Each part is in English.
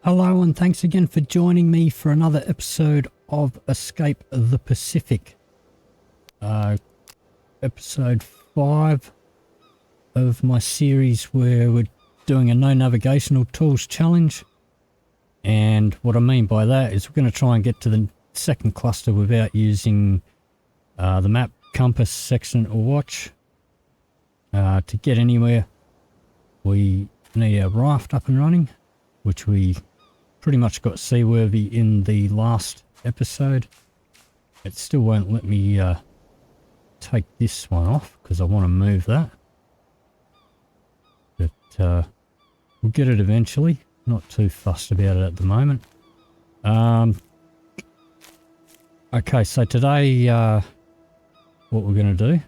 Hello and thanks again for joining me for another episode of Escape the Pacific. Episode 5 of my series where we're doing a no navigational tools challenge. And what I mean by that is we're going to try and get to the second cluster without using the map, compass, sextant or watch. To get anywhere we need a raft up and running, which we pretty much got seaworthy in the last episode. It still won't let me take this one off because I want to move that. But we'll get it eventually. Not too fussed about it at the moment. Okay, so today what we're going to do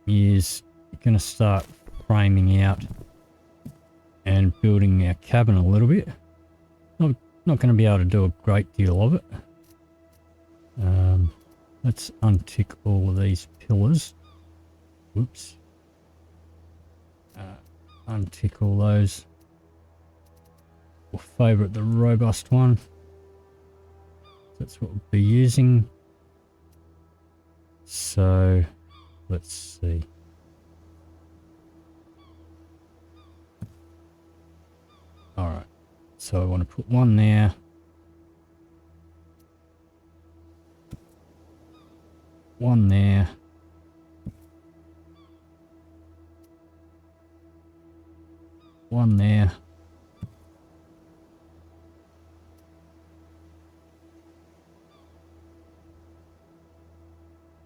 is going to start framing out and building our cabin a little bit. Not going to be able to do a great deal of it. Let's untick all of these pillars. Whoops. Untick all those. We'll favourite the robust one. That's what we'll be using. So, let's see. Alright. So I want to put one there. One there. One there.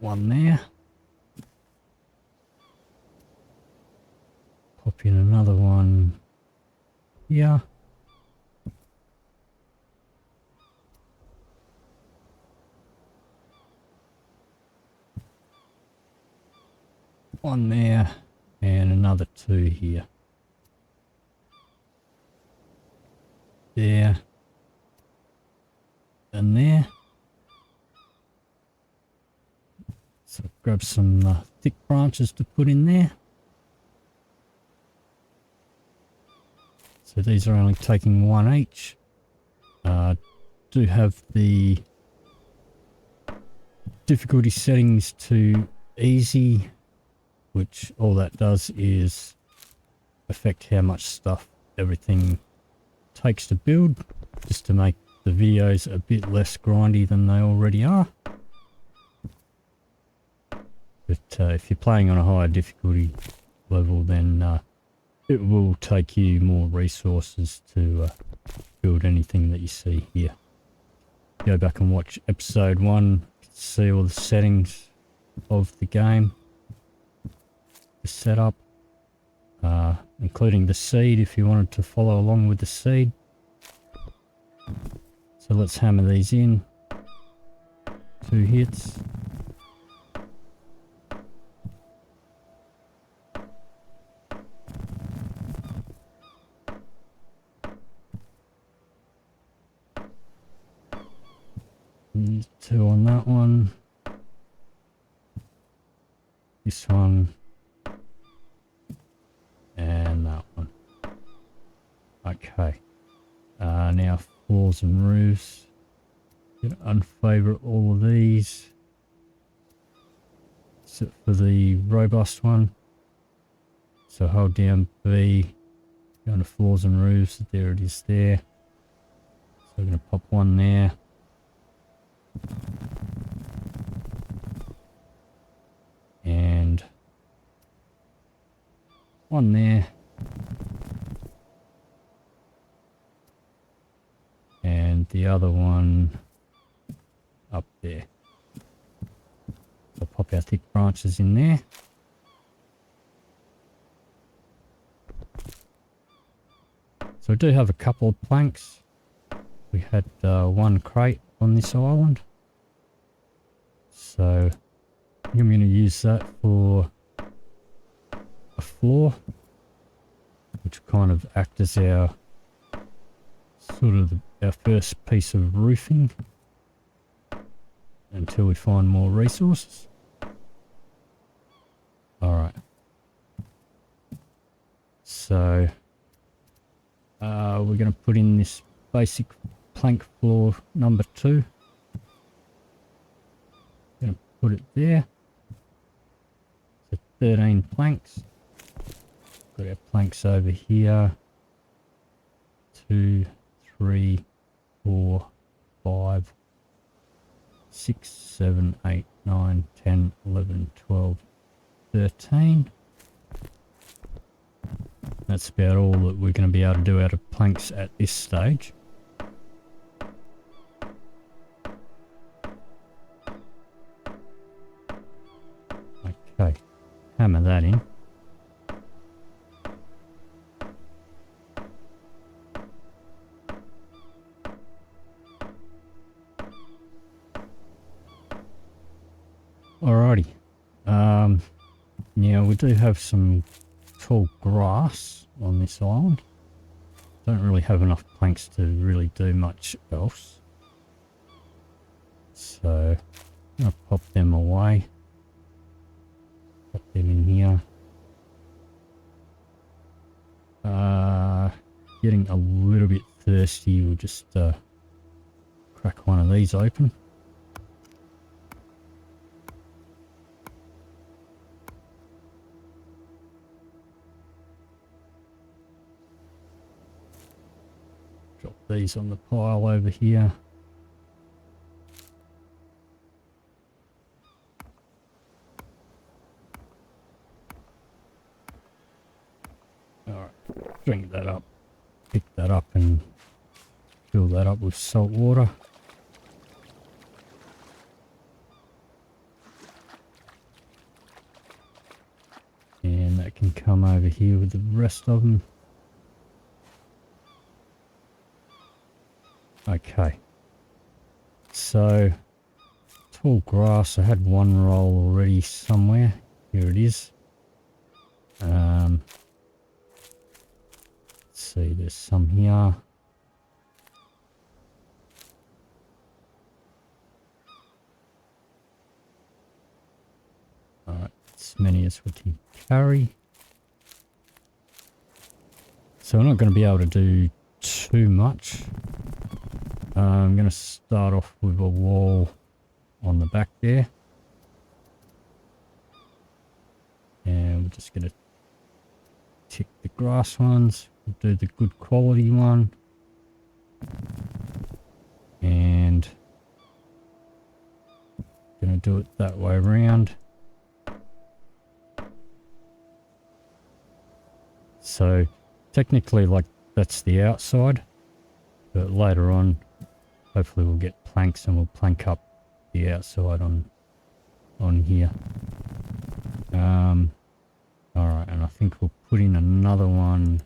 One there. Pop in another one here. One there and another two here. There and there. So grab some thick branches to put in there. So these are only taking one each. Do have the difficulty settings to easy, which all that does is affect how much stuff everything takes to build, just to make the videos a bit less grindy than they already are. But if you're playing on a higher difficulty level, then it will take you more resources to build anything that you see here. Go back and watch episode 1 to see all the settings of the game. The setup, including the seed if you wanted to follow along with the seed. So let's hammer these in. 2 hits. And 2 on that one. This one. And that one. Okay. Now floors and roofs. Gonna unfavourite all of these. Except for the robust one. So hold down B. Go into floors and roofs. There it is there. So we're going to pop one there. And one there. And the other one up there. So pop our thick branches in there. So I do have a couple of planks. We had one crate on this island. So I'm going to use that for a floor, which kind of act as our sort of our first piece of roofing until we find more resources. Alright. So we're going to put in this basic plank floor number 2. Gonna put it there. So 13 planks. Got our planks over here. 2, 3, 4, 5, 6, 7, 8, 9, 10, 11, 12, 13. That's about all that we're going to be able to do out of planks at this stage. Okay, hammer that in. Alrighty. Now we do have some tall grass on this island. Don't really have enough planks to really do much else. So I'm gonna pop them away. Pop them in here. Getting a little bit thirsty. We'll just crack one of these open. Drop these on the pile over here. Alright, drink that up. Pick that up and fill that up with salt water. And that can come over here with the rest of them. Okay, so tall grass, I had one roll already somewhere. Here it is. Let's see, there's some here. Alright, as many as we can carry. So we're not going to be able to do too much. I'm going to start off with a wall on the back there. And we're just going to tick the grass ones. We'll do the good quality one. And going to do it that way around. So technically, like, that's the outside. But later on, hopefully we'll get planks and we'll plank up the outside on here. Alright, and I think we'll put in another one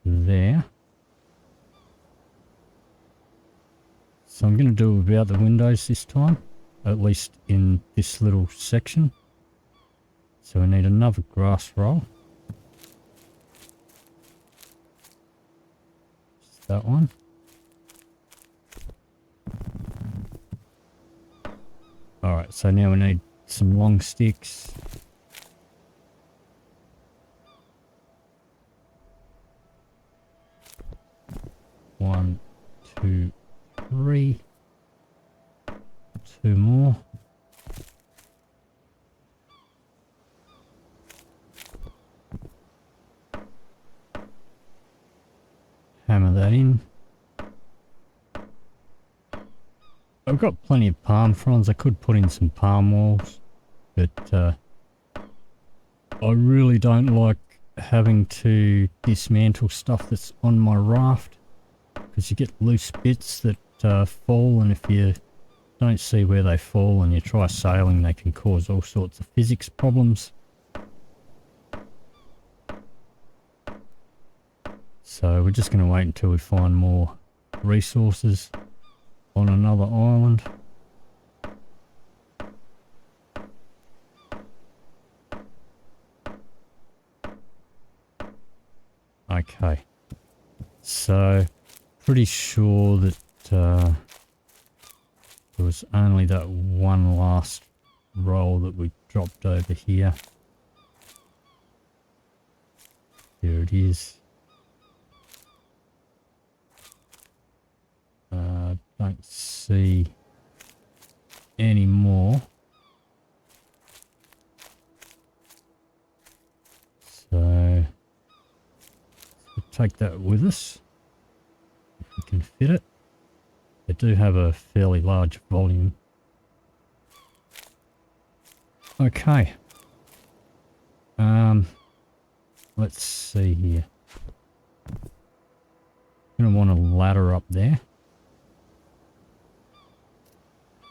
there. So I'm going to do about the windows this time, at least in this little section. So we need another grass roll. Just that one. Alright, so now we need some long sticks. One, two, three. Two more. Hammer that in. I've got plenty of palm fronds. I could put in some palm walls, but I really don't like having to dismantle stuff that's on my raft, because you get loose bits that fall, and if you don't see where they fall and you try sailing, they can cause all sorts of physics problems. So we're just going to wait until we find more resources on another island. Okay, so pretty sure that there was only that one last roll that we dropped over here. Here it is. can't see any more. So we'll take that with us if we can fit it. They do have a fairly large volume. Okay. Let's see here. I'm going to want a ladder up there.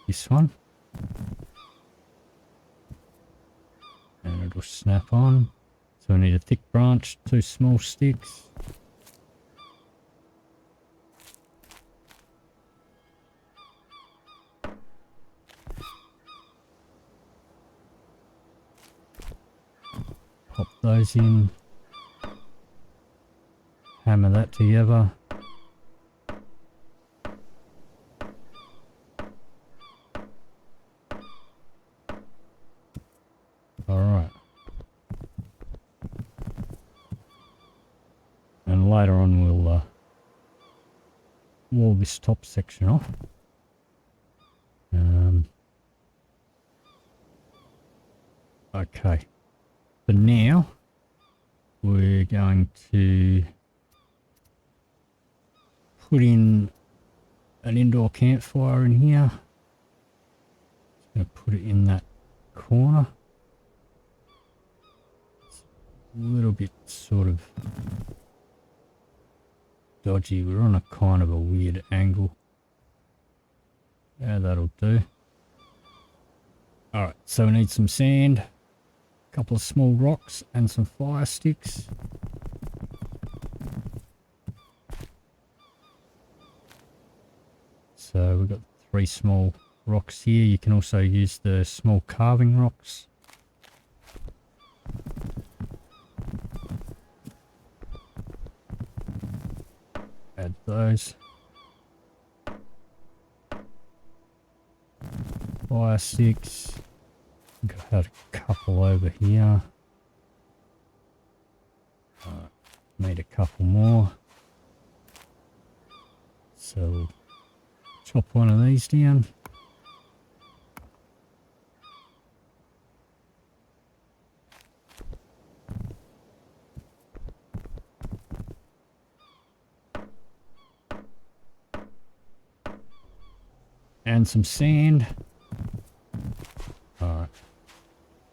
This one. And it'll snap on. So we need a thick branch, 2 small sticks. Pop those in. Hammer that together. Alright. And later on we'll wall this top section off. Okay. For now, we're going to put in an indoor campfire in here. Just going to put it in that corner. It's a little bit sort of dodgy. We're on a kind of a weird angle. Yeah, that'll do. Alright, so we need some sand, a couple of small rocks and some fire sticks. So we've got 3 small rocks here. You can also use the small carving rocks. Add those. Fire sticks. Got a couple over here. Made a couple more. So chop one of these down. And some sand. Alright.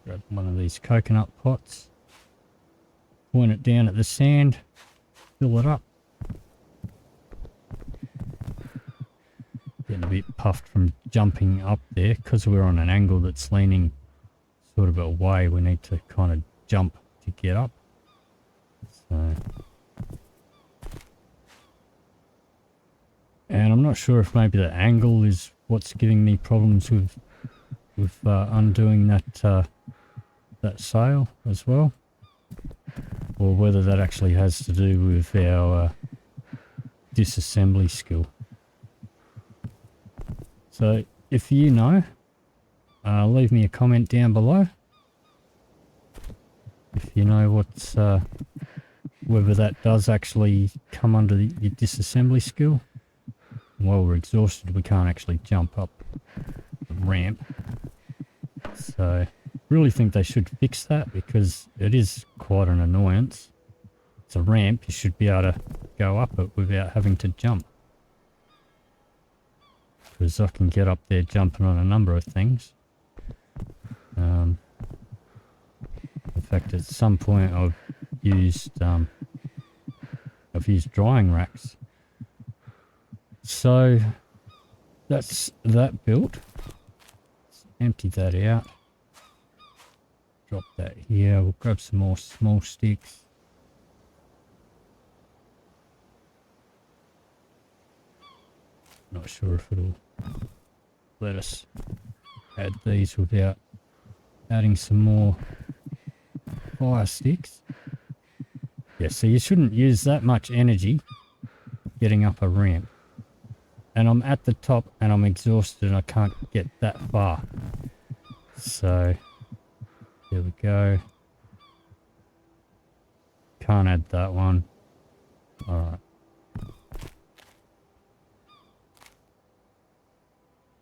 Grab one of these coconut pots. Point it down at the sand. Fill it up. Getting a bit puffed from jumping up there because we're on an angle that's leaning sort of away. We need to kind of jump to get up. So, and I'm not sure if maybe the angle is what's giving me problems with undoing that that sail as well, or whether that actually has to do with our disassembly skill. So if you know, leave me a comment down below. If you know what's whether that does actually come under your disassembly skill. While we're exhausted, we can't actually jump up the ramp. So really think they should fix that because it is quite an annoyance. It's a ramp, you should be able to go up it without having to jump. Because I can get up there jumping on a number of things. In fact, at some point I've used drying racks. So that's that built. Let's empty that out. Drop that here. We'll grab some more small sticks. Not sure if it'll let us add these without adding some more fire sticks. Yeah, so you shouldn't use that much energy getting up a ramp. And I'm at the top and I'm exhausted and I can't get that far. So there we go. Can't add that one. Alright.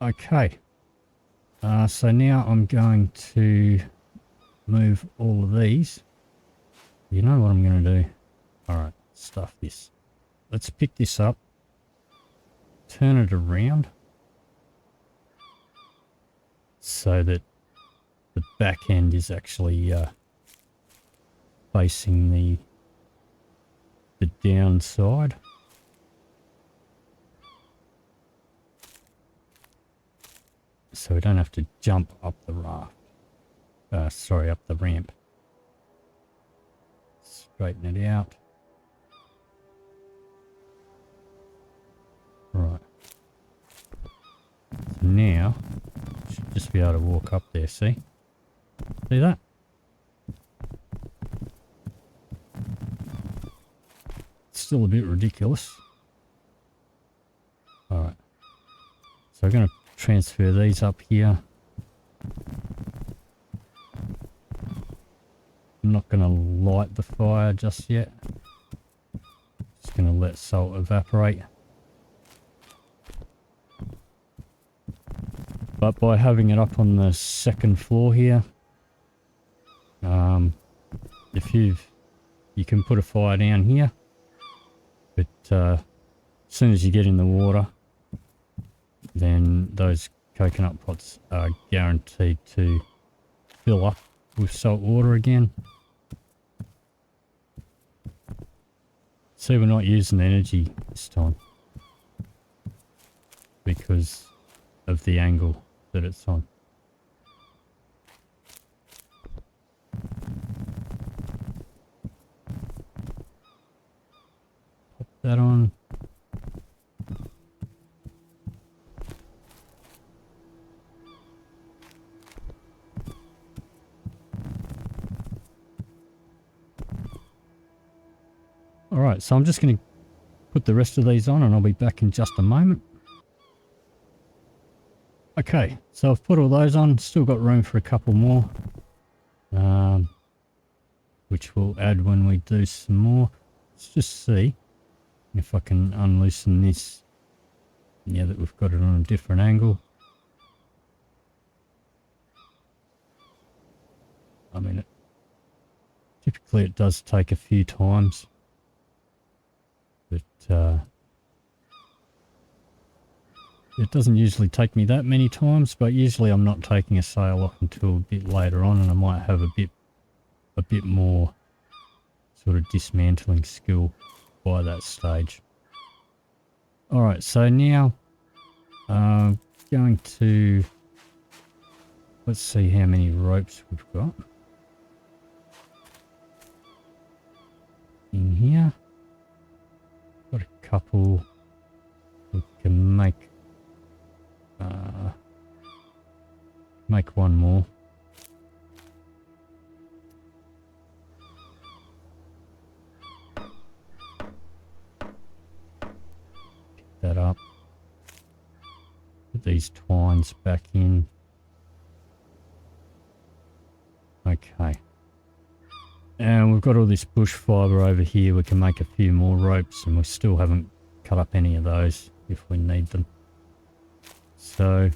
Okay. So now I'm going to move all of these. You know what I'm going to do? Alright, stuff this. Let's pick this up. Turn it around. So that the back end is actually facing the downside. So we don't have to jump up the raft. Sorry, up the ramp. Straighten it out. Right. So now, should just be able to walk up there, see? See that? It's still a bit ridiculous. Alright. So we're going to transfer these up here. I'm not going to light the fire just yet. Just going to let salt evaporate. But by having it up on the second floor here, if you can put a fire down here, but as soon as you get in the water, then those coconut pots are guaranteed to fill up with salt water again. See, we're not using energy this time because of the angle that it's on. Pop that on. Alright, so I'm just going to put the rest of these on and I'll be back in just a moment. Okay, so I've put all those on, still got room for a couple more, which we'll add when we do some more. Let's just see if I can unloosen this now that we've got it on a different angle. I mean, typically it does take a few times, but it doesn't usually take me that many times, but usually I'm not taking a sail off until a bit later on, and I might have a bit more sort of dismantling skill by that stage. Alright, so now I'm going to, let's see how many ropes we've got in here. Got a couple. We can make one more. Pick that up. Put these twines back in. Okay. And we've got all this bush fibre over here. We can make a few more ropes, and we still haven't cut up any of those if we need them. So I'm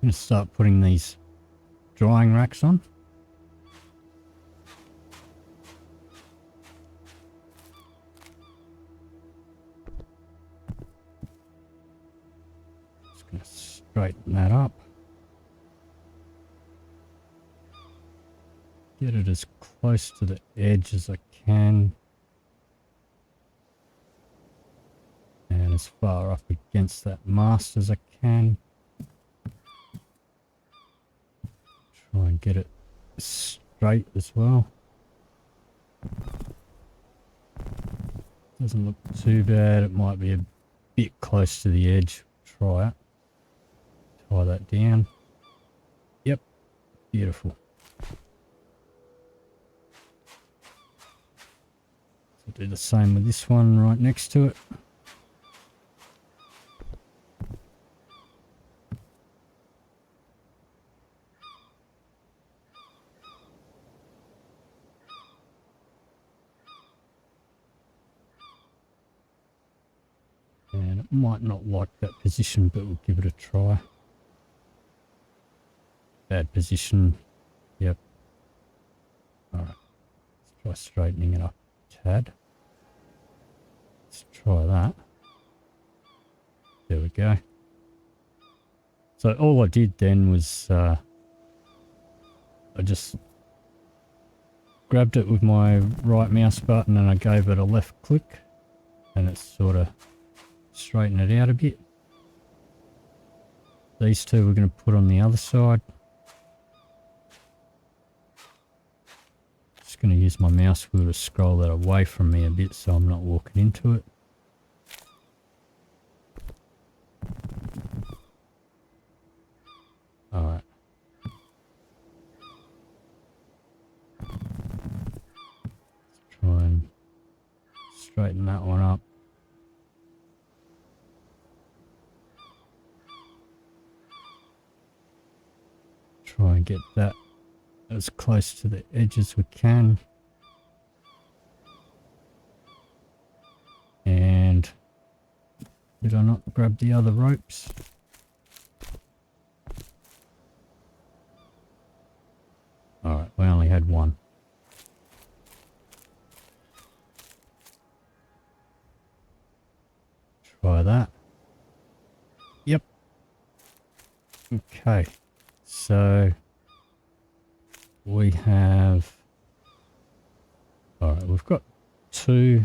going to start putting these drying racks on. Just going to straighten that up. Get it as close to the edge as I can. And as far up against that mast as I can. Try and get it straight as well. Doesn't look too bad. It might be a bit close to the edge. Try it. Tie that down. Yep. Beautiful. So do the same with this one right next to it. And it might not like that position, but we'll give it a try. Bad position. Yep. Alright. Let's try straightening it up a tad. Let's try that. There we go. So all I did then was I just grabbed it with my right mouse button and I gave it a left click and it sort of straightened it out a bit. These two we're going to put on the other side. Just going to use my mouse wheel to scroll that away from me a bit so I'm not walking into it. Alright. Let's try and straighten that one up. Try and get that as close to the edge as we can. And did I not grab the other ropes? Alright, we only had one. Try that. Yep. Okay. So we have, alright, we've got 2.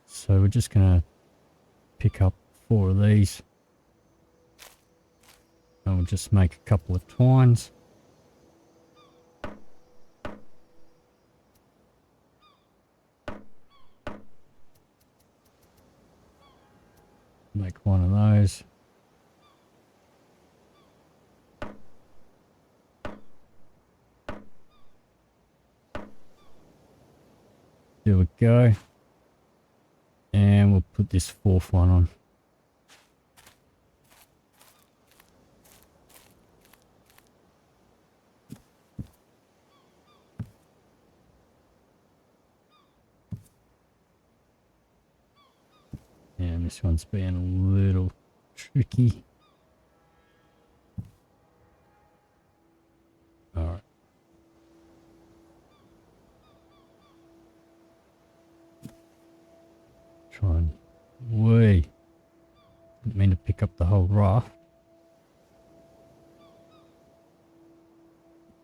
So we're just going to pick up 4 of these. And we'll just make a couple of twines. Make one of those. There we go. And we'll put this 4th one on. And this one's being a little tricky. Alright. Try and... Didn't mean to pick up the whole raft.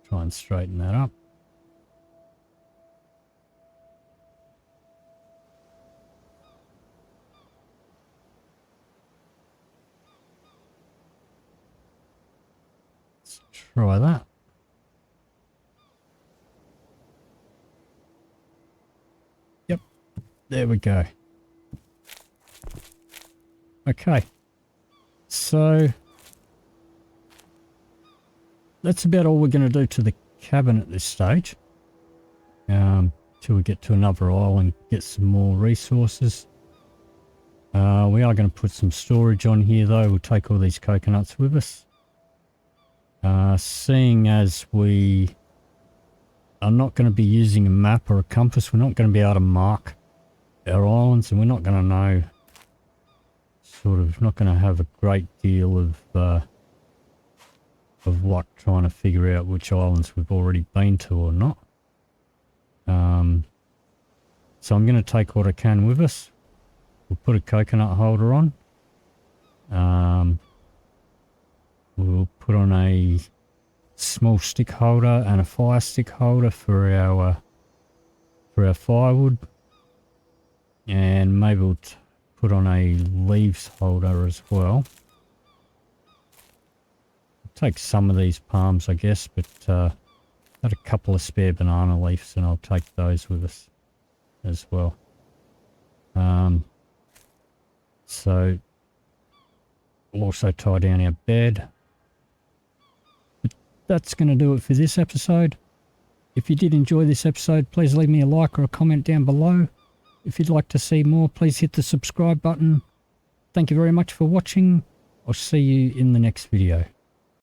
Try and straighten that up. Let's try that. Yep, there we go. Okay, so that's about all we're going to do to the cabin at this stage. Till we get to another isle and get some more resources. We are going to put some storage on here though. We'll take all these coconuts with us. Seeing as we are not going to be using a map or a compass, we're not going to be able to mark our islands, and we're not going to know, sort of not going to have a great deal of luck trying to figure out which islands we've already been to or not. So I'm going to take what I can with us. We'll put a coconut holder on. We'll put on a small stick holder and a fire stick holder for our firewood, and maybe we'll put on a leaves holder as well. I'll take some of these palms, I guess, but I had a couple of spare banana leaves and I'll take those with us as well. So we'll also tie down our bed. But that's going to do it for this episode. If you did enjoy this episode, please leave me a like or a comment down below. If you'd like to see more, please hit the subscribe button. Thank you very much for watching. I'll see you in the next video.